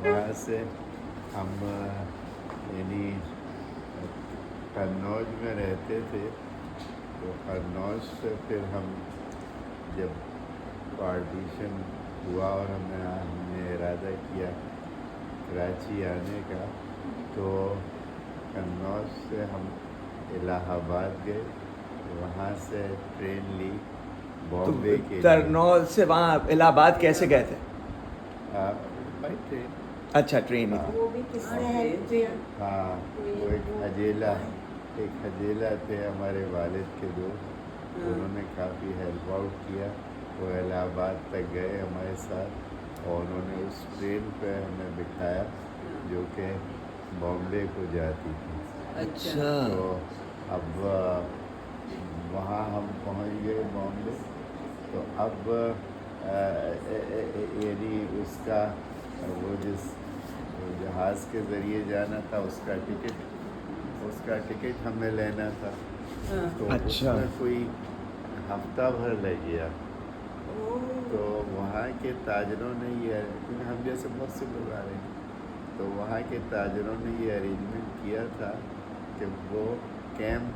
وہاں سے ہم یعنی قنوج میں رہتے تھے، تو قنوج سے پھر ہم جب پارٹیشن ہوا اور ہم نے ارادہ کیا کراچی آنے کا، تو قنوج سے ہم الہ آباد گئے، وہاں سے ٹرین لی بامبے کے لیے۔ ترنول سے وہاں الہ آباد کیسے گئے تھے؟ By train. اچھا ٹرین ہی تھی۔ وہ بھی کس نے ہیلپ کیا؟ ہاں، وہ ایک حجیلہ تھے ہمارے والد کے دوست، انہوں نے کافی ہیلپ آؤٹ کیا، وہ الہ آباد تک گئے ہمارے ساتھ، اور انہوں نے اس ٹرین پہ ہمیں بٹھایا جو کہ بامبے کو جاتی تھی۔ اچھا، تو اب وہاں ہم پہنچ گئے بامبے، تو اب یعنی اس کا وہ جس جہاز کے ذریعے جانا تھا اس کا ٹکٹ ہمیں لینا تھا، تو اس میں کوئی ہفتہ بھر لگ گیا۔ تو وہاں کے تاجروں نے کیونکہ ہم جیسے بہت سے لوگ آ رہے ہیں، تو وہاں کے تاجروں نے یہ ارینجمنٹ کیا تھا کہ وہ کیمپ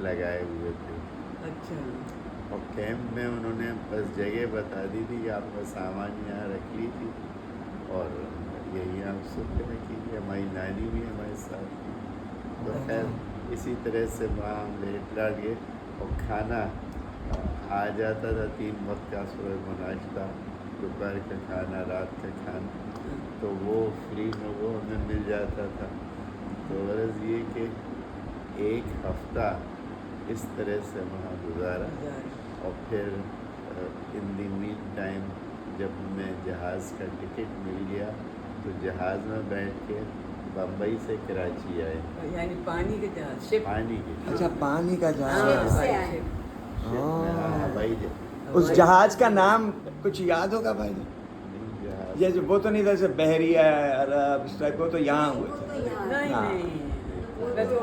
لگائے ہوئے تھے۔ اچھا، اور کیمپ میں انہوں نے بس جگہ بتا دی تھی کہ آپ کا سامان یہاں رکھ لیجیے اور یہی آپ سب رکھیے۔ ہماری نانی بھی ہمارے ساتھ تھی، تو خیر اسی طرح سے وہاں ہم لیٹ گئے، اور کھانا آ جاتا تھا 3 وقت کا، صبح کو ناشتہ، دوپہر کا کھانا، رات کا کھانا، تو وہ فری میں وہ ہمیں مل جاتا تھا۔ تو غرض یہ کہ 1 ہفتہ اس طرح سے وہاں گزارا، اور پھر ان دی مین ٹائم جب ہمیں جہاز کا ٹکٹ مل گیا تو جہاز میں بیٹھ کے بمبئی سے کراچی آئے۔ یعنی پانی کے جہاز، شپ۔ پانی کی اچھا پانی کا شپ جہاز۔ سے آئے۔ ہوائی اس جہاز کا نام کچھ یاد ہوگا بھائی جی؟ جہاز یہ جو وہ تو نہیں تھا جیسے بحریہ عرب اس ٹائپ، وہ تو یہاں ہوئے تھے۔ نہیں ہاں۔ نہیں، میں تو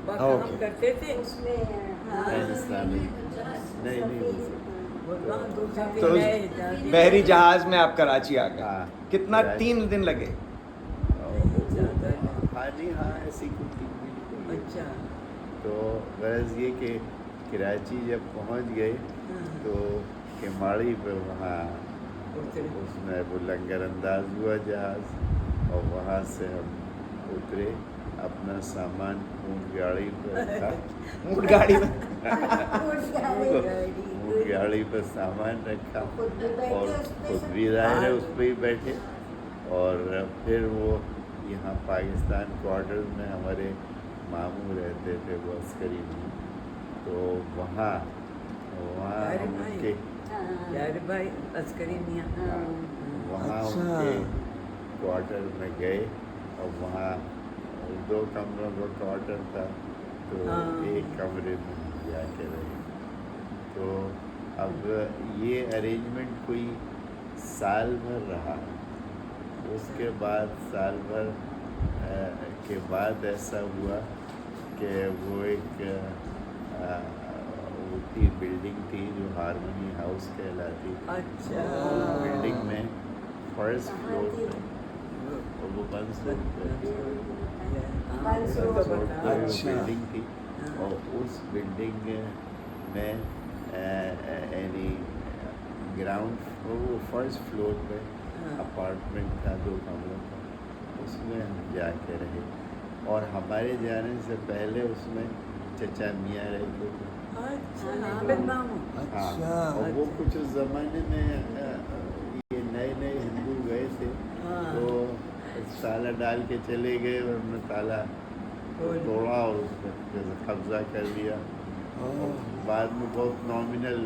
کام کرتے تھے اس میں نہیں تو اس بحری جہاز میں آپ کراچی آ گئے، ہاں۔ کتنا 3 دن لگے؟ ہاں ایسی کچھ نہیں۔ اچھا، تو غرض یہ کہ کراچی جب پہنچ گئے تو کماڑی پہ وہاں اس میں وہ لنگر انداز ہوا جہاز، اور وہاں سے ہم اترے، اپنا سامان اونٹ گاڑی پہ رکھا، اونٹ گاڑی میں اونٹ گاڑی پہ سامان رکھا، اور خود بھی ظاہر ہے اس پہ ہی بیٹھے، اور پھر وہ یہاں پاکستان کوارٹر میں ہمارے ماموں رہتے تھے وہ عسکری میں، تو وہاں ہم ان کے یار بھائی عسکری میاں، وہاں ان کے کوارٹر میں گئے، اور وہاں 2 کمروں کا کوارٹر تھا، تو ایک کمرے میں جا کے رہے۔ تو اب یہ ارینجمنٹ کوئی سال بھر رہا، اس کے بعد سال بھر کے بعد ایسا ہوا کہ وہ ایک اونٹی بلڈنگ تھی جو ہارمونی ہاؤس کہلاتی تھی۔ اچھا، بلڈنگ میں فرسٹ فلور پہ، اور وہ 1 فلور پہ بلڈنگ تھی، اور اس بلڈنگ میں یعنی گراؤنڈ وہ فرسٹ فلور پہ اپارٹمنٹ تھا 2 کمروں کا، اس میں ہم جا کے رہے، اور ہمارے جانے سے پہلے اس میں چچا میاں رہتے تھے۔ اچھا، اور وہ کچھ اس زمانے میں یہ نئے ہندو گئے تھے، تو تالا ڈال کے چلے گئے، اور انہوں نے تالا توڑا اور اس میں قبضہ کر لیا، بعد میں بہت نامنل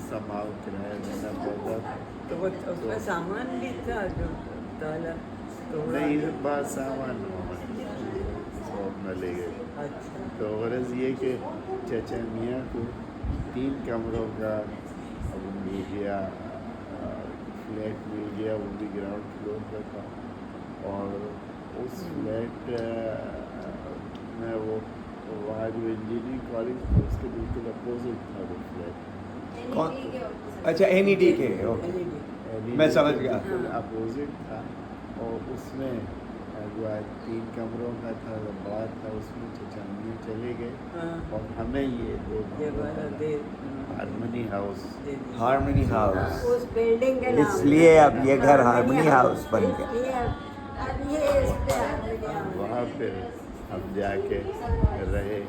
سماؤ کرایہ دینا پڑتا، تو اس میں سامان بھی تھا جو تالا توڑا؟ نہیں، بعض سامان وہ اپنا لے گئے۔ تو غرض یہ کہ چچا میاں کو 3 کمروں کا مل گیا، فلیٹ مل گیا، وہ بھی گراؤنڈ فلور پہ تھا، اور اس فلیٹ میں وہ وہاں جو انجینئرنگ کالج تھا اس کے بالکل اپوزٹ تھا وہ فلیٹ۔ اچھا این ای ڈی کے، اوکے میں سمجھ گیا۔ بالکل اپوزٹ تھا، اور اس میں جو 3 کمروں کا تھا بڑا تھا اس میں چچا میاں چلے گئے ہاں اور ہمیں یہ 2 یہ کمروں والا کا دے ہارمنی ہاؤس ہارمنی ہاؤس، اس بلڈنگ کا نام اس لیے اب یہ گھر ہارمنی ہاؤس بن گیا. اس لیے اب یہ اس پہ ہارمنی ہاؤس. وہاں پھر ہم جا کے رہے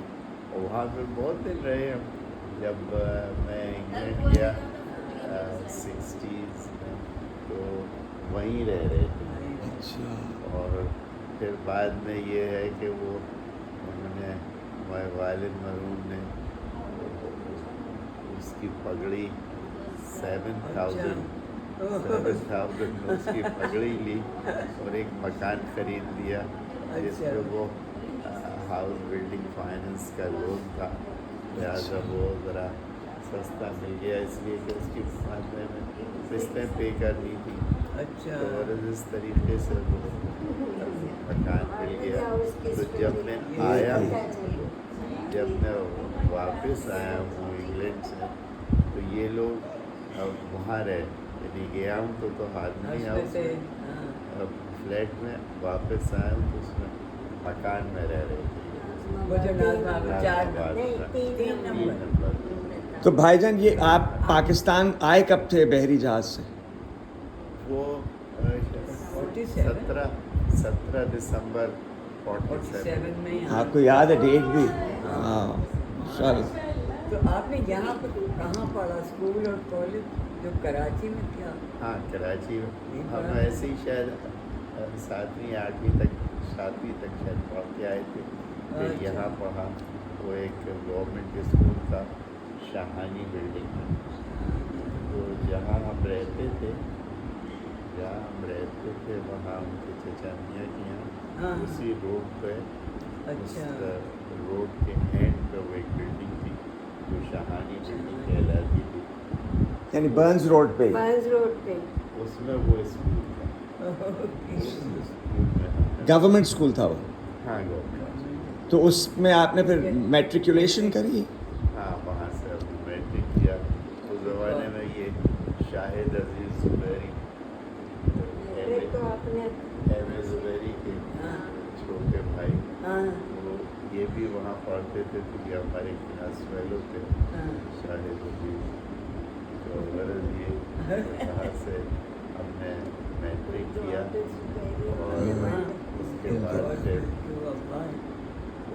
اور وہاں پہ بہت دن رہے ہم. جب میں انگلینڈ گیا 60s میں تو وہیں رہ رہے تھے. اچھا. اور پھر بعد میں یہ ہے کہ وہ انہوں نے ہمارے والد مرحوم نے اس کی پگڑی 7,000 میں اس کی پگڑی لی اور ایک مکان خرید لیا جس پہ وہ ہاؤس بلڈنگ فائننس کا لون تھا. لہٰذا وہ ذرا سستا مل گیا اس لیے کہ اس کی فائدے میں قسطیں پے کرنی تھی. اچھا تو اس طریقے سے وہ مکان مل گیا. تو جب میں آیا جب میں واپس آیا ہوں انگلینڈ سے تو یہ لوگ اب وہاں رہے یعنی گیا ہوں تو ہارمنی ہاؤس میں اب فلیٹ میں واپس آیا ہوں تو اس میں مکان میں رہ رہے تھے. وہ جو نازم 4 نہیں 3 نمبر تو بھائی جان یہ آپ پاکستان آئے کب تھے بحری جہاز سے؟ وہ 17 دسمبر 47 میں آپ کو یاد ہے ڈیٹ بھی؟ ہاں ماشاءاللہ. تو آپ نے یہاں پہ کہاں پڑھا اسکول اور کالج؟ جو کراچی میں کیا؟ ہاں کراچی میں ہم ایسے ہی شاید 7ویں 8ویں تک 7ویں تک شاید پڑھ کے آئے تھے. پھر یہاں پڑھا. وہ ایک گورنمنٹ اسکول تھا شاہانی بلڈنگ میں. تو جہاں ہم رہتے تھے وہاں ان کے چچا میاں کے یہاں اسی روڈ پہ اس روڈ کے اینڈ پہ وہ ایک بلڈنگ تھی جو شاہانی بلڈنگ کہلاتی تھی. یعنی برنز روڈ پہ بائنز روڈ پہ اس میں وہ اسکول تھا. اس اسکول میں ہم نے گورنمنٹ اسکول تھا وہ. ہاں گورنمنٹ. تو اس میں آپ نے پھر میٹریکولیشن کری؟ ہاں وہاں سے اب میٹرک کیا. اس زمانے میں یہ شاہد عزیز زبیری تو آپ نے ایم اے زبیری کے چھوٹے بھائی وہ یہ بھی وہاں پڑھتے تھے تو یہ ہمارے کلاس فیلو تھے شاہد عزیز. تو غرض یہ وہاں سے ہم نے میٹرک کیا اور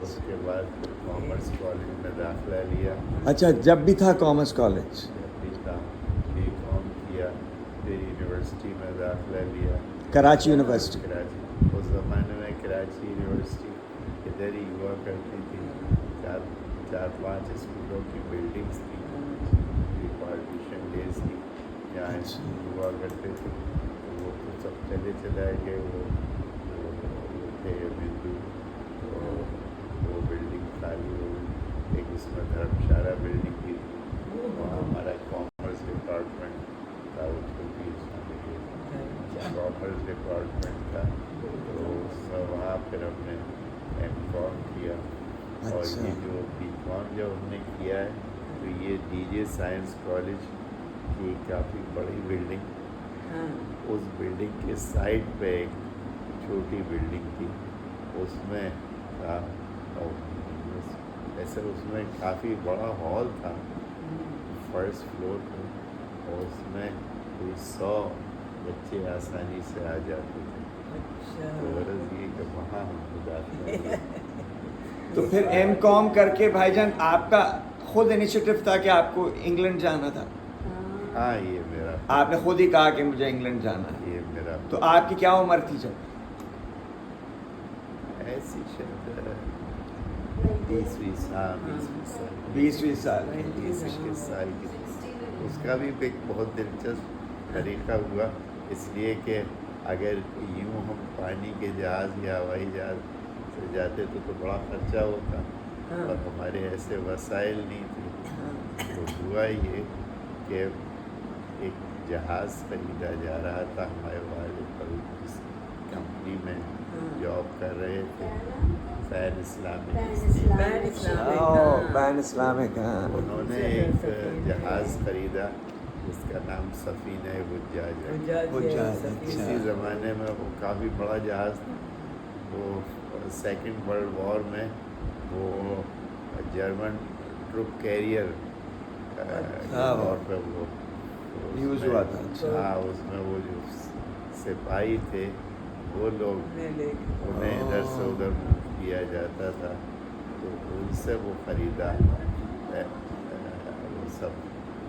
اس کے بعد پھر کامرس کالج میں داخلہ لیا. اچھا جب بھی تھا کامرس کالج؟ جب بھی تھا بی کام کیا. پھر یونیورسٹی میں داخلہ لیا کراچی یونیورسٹی. کراچی. اس زمانے میں کراچی یونیورسٹی ادھر ہی ہوا کرتی تھی. 4-5 اسکولوں کی بلڈنگس تھیں پارٹیشن ڈیز کی جہاں اسکول ہوا کرتے تھے. تو وہ تو سب چلے گئے. وہ تھے بندو تو وہ بلڈنگ خالی ہو گئی. ایک اس میں دھرمشالہ بلڈنگ بھی تھی وہاں ہمارا کامرس ڈپارٹمنٹ تھا. اس کو بھی کامرس ڈپارٹمنٹ تھا. تو اس میں وہاں پھر ہم نے ایم کام کیا. اور یہ جو بی کام جب ہم نے کیا ہے تو یہ ڈی جے سائنس کالج کی کافی بڑی بلڈنگ. اس بلڈنگ کے سائڈ پہ ایک چھوٹی بلڈنگ تھی اس میں تھا. ایسے اس میں کافی بڑا ہال تھا فرسٹ فلور پہ اور اس میں کوئی 100 بچے آسانی سے آ جاتے تھے. تو غرض یہ کہ وہاں ہم کو داخلہ لیا. تو پھر ایم کام کر کے بھائی جان آپ کا خود انیشیٹو تھا کہ آپ کو انگلینڈ جانا تھا؟ ہاں یہ میرا آپ نے خود ہی کہا کہ مجھے انگلینڈ جانا ہے. یہ میرا تو آپ کی کیا عمر تھی جب؟ ایسی شاید 20 سال 20 سال. 21 سال کی. اس کا بھی ایک بہت دلچسپ طریقہ ہوا اس لیے کہ اگر یوں ہم پانی کے جہاز یا ہوائی جہاز سے جاتے تو بڑا خرچہ ہوتا اور ہمارے ایسے وسائل نہیں تھے. تو ہوا یہ کہ ایک جہاز خریدا جا رہا تھا. ہمارے والد پر اس کمپنی میں جاب کر رہے تھے بین اسلامک. بین اسلامک. انہوں نے ایک جہاز خریدا جس کا نام سفینہ حجاج ہے. حجاج، اسی اچھا. زمانے میں وہ کافی بڑا جہاز تھا. وہ سیکنڈ ورلڈ وار میں وہ جرمن ٹروپ کیریئر کے طور پہ وہ یوز ہوا تھا. اچھا. ہاں اس میں وہ جو سپاہی تھے وہ لوگ انہیں ادھر سے ادھر موو کیا جاتا تھا تو ان سے وہ خریدا وہ سب.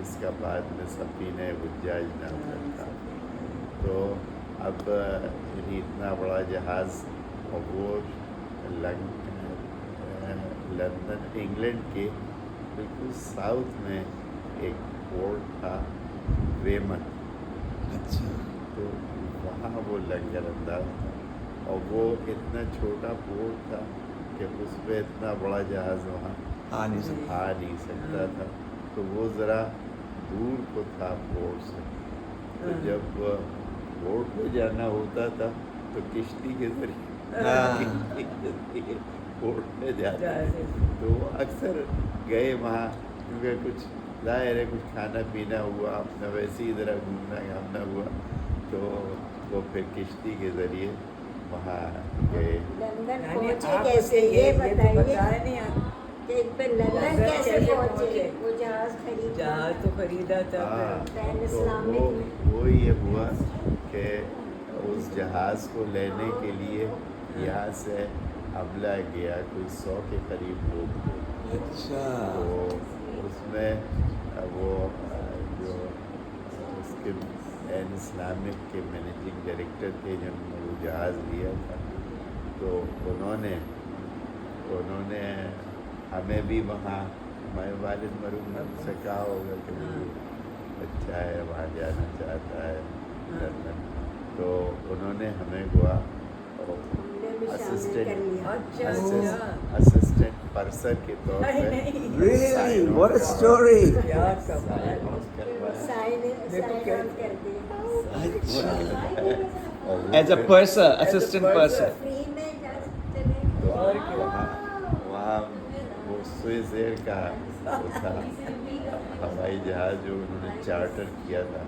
اس کا بعد میں سفینہ حجاج نام رکھا. تو اب اتنا بڑا جہاز اور وہ لندن انگلینڈ کے بالکل ساؤتھ میں ایک پورٹ تھا ویمن. اچھا. تو وہاں وہ لنگر انداز تھا اور وہ اتنا چھوٹا پورٹ تھا کہ اس پہ اتنا بڑا جہاز وہاں آ نہیں سکتا. آ نہیں سکتا تھا. تو وہ ذرا دور کو تھا پورٹ سے. تو جب پورٹ پہ جانا ہوتا تھا تو کشتی کے ذریعے پورٹ پہ جاتے تھے. تو وہ اکثر گئے وہاں کیونکہ کچھ ظاہر ہے کچھ کھانا پینا ہوا اپنا ویسے ہی ذرا گھومنا گھامنا ہوا تو وہ پھر کشتی کے ذریعے وہاں گئے. لندن پہنچے کیسے یہ بتائیے کہ پھر لندن کیسے پہنچے؟ وہ جہاز خریدا؟ جہاز تو خریدا تھا. پین تو اسلامک میں وہ یہ ہوا کہ اس جہاز کو لینے کے لیے یہاں سے حملہ گیا. کوئی 100 کے قریب لوگ تھے. اچھا. تو اس میں وہ جو اس کے پین اسلامک کے مینیجنگ ڈائریکٹر تھے جنہوں نے وہ جہاز لیا تھا تو انہوں نے ہمیں بھی وہاں ہمارے والد مرحوم نے سے کہا ہوگا کہ وہ اچھا ہے وہاں جانا چاہتا ہے لندن. تو انہوں نے ہمیں گوا اسسٹنٹ پرسر کے طور پہ Really? What a story. As a purser, assistant purser. تو وہاں وہ سوئس ایئر کا وہ تھا ہوائی جہاز جو انہوں نے چارٹر کیا تھا.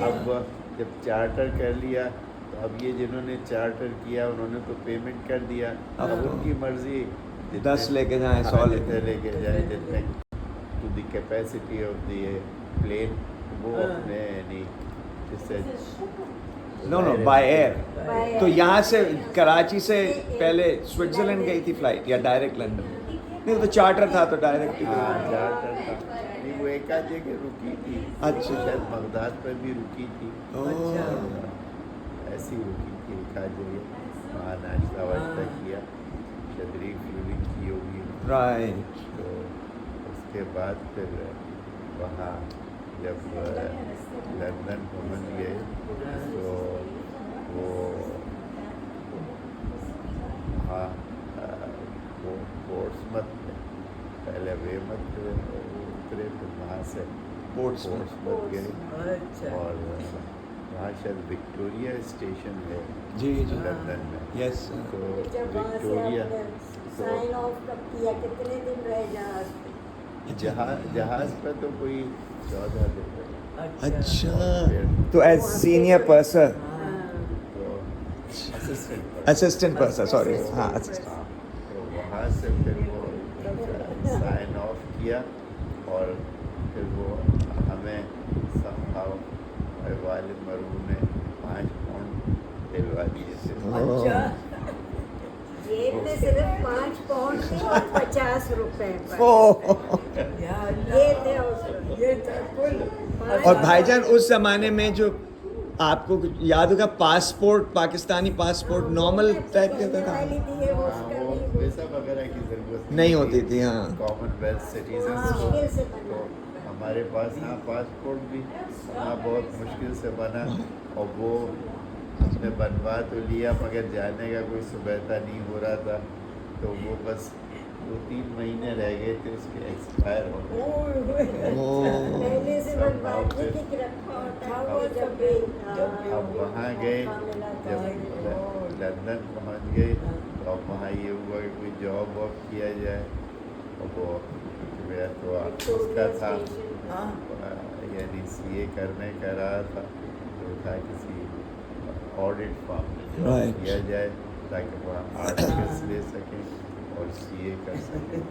اب جب چارٹر کر لیا تو اب یہ جنہوں نے چارٹر کیا انہوں نے تو پیمنٹ کر دیا. اب ان کی مرضی 10 لے کے جائیں 100 لے کے جائیں جتنے to the capacity of the plane وہ اپنے یعنی جس سے نو بائی ایئر. تو یہاں سے کراچی سے پہلے سوئٹزرلینڈ گئی تھی فلائٹ یا ڈائریکٹ لندن؟ نہیں تو چارٹر تھا تو ڈائریکٹ. چارٹر تھا. نہیں وہ ایک آدھ جگہ رکی تھی. اچھا. شاید بغداد پر بھی رکی تھی. ایسی رکی تھی ایک آدھ جگہ. وہاں ناشتہ واشتہ کیا تشریف کی ہوگی. رائٹ. تو اس کے بعد پھر وہاں جب لندن پہنچ گئے تو وہ وہاں پورٹسمتھ میں پہلے ویمت اترے پھر وہاں سے پورٹسمتھ گئے اور وہاں شاید وکٹوریا اسٹیشن ہے جی لندن میں. یس. تو جب وہاں سے وکٹوریا سائن آف کب کیا کتنے دن رہے جہاز پہ؟ جہاز پہ تو کوئی 14 دن رہے. اچھا. تو ایز سینئر پرسر تو اسسٹنٹ پرسر سوری ہاں اسسٹنٹ. تو وہاں سے پھر وہ سائن آف کیا اور پھر وہ ہمیں سمجھاؤ والد مرحوم نے 5 پاؤنڈ دلوا دیے تھے. جیب میں صرف 5 پاؤنڈ تھی اور 50 روپے یہ تھے اور بھائی جان اس زمانے میں جو آپ کو یاد ہوگا passport Pakistani passport normal type کا تھا وہ ویزا وغیرہ کی ضرورت نہیں ہوتی تھی. ہاں کامن ویلتھ سٹیزنس تو ہمارے پاس ہاں پاسپورٹ بھی وہاں بہت مشکل سے بنا اور وہ ہم نے بنوا تو لیا مگر جانے کا کوئی صبح نہیں ہو رہا تھا. تو وہ بس 2-3 مہینے رہ گئے تھے اس کے ایکسپائر ہونے. اب وہاں گئے جب لندن پہنچ گئے تو اب وہاں یہ ہوا کہ کوئی جاب واب کیا جائے. وہ تو اس کا تھا ہاں یعنی CA کرنے کا رہا تھا تو تھا کسی آڈٹ فارم میں جاب Right. کیا جائے تاکہ وہاں آرٹیکلس لے سکیں اور CA کر سکیں.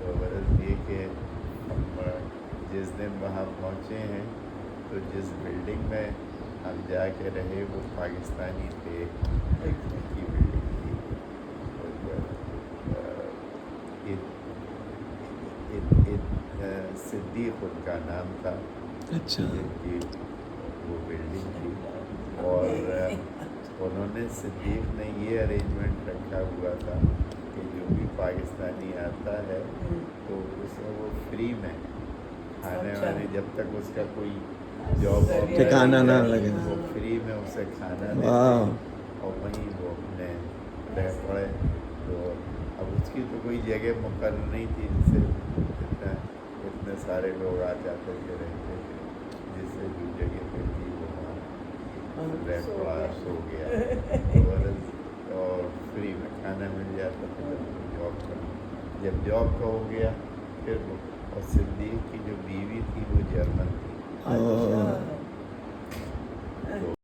تو غرض یہ کہ ہم جس دن وہاں پہنچے ہیں تو جس بلڈنگ میں ہم جا کے رہے وہ پاکستانی تھے کی بلڈنگ تھی. صدیق ان کا نام تھا اچھا. جن کی وہ بلڈنگ تھی. اور انہوں نے صدیق نے یہ ارینجمنٹ رکھا ہوا تھا کہ جو بھی پاکستانی آتا ہے تو اسے وہ فری میں کھانے وانے جب تک اس کا کوئی جاب ٹھکانا نہ لگے وہ فری میں اسے کھانا دیتے واہ. اور وہیں وہ اپنے رہ پڑے. تو اب اس کی تو کوئی جگہ مقرر نہیں تھی جس سے اتنے سارے لوگ آ جاتے تھے رہتے تھے. جس سے جو جگہ پہ تھی وہ وہاں رہ پڑا سو گیا اور فری میں کھانا مل جاتا تھا جاب کا. جب جاب کا ہو گیا پھر وہ اور صدیق کی جو بیوی تھی وہ جرمن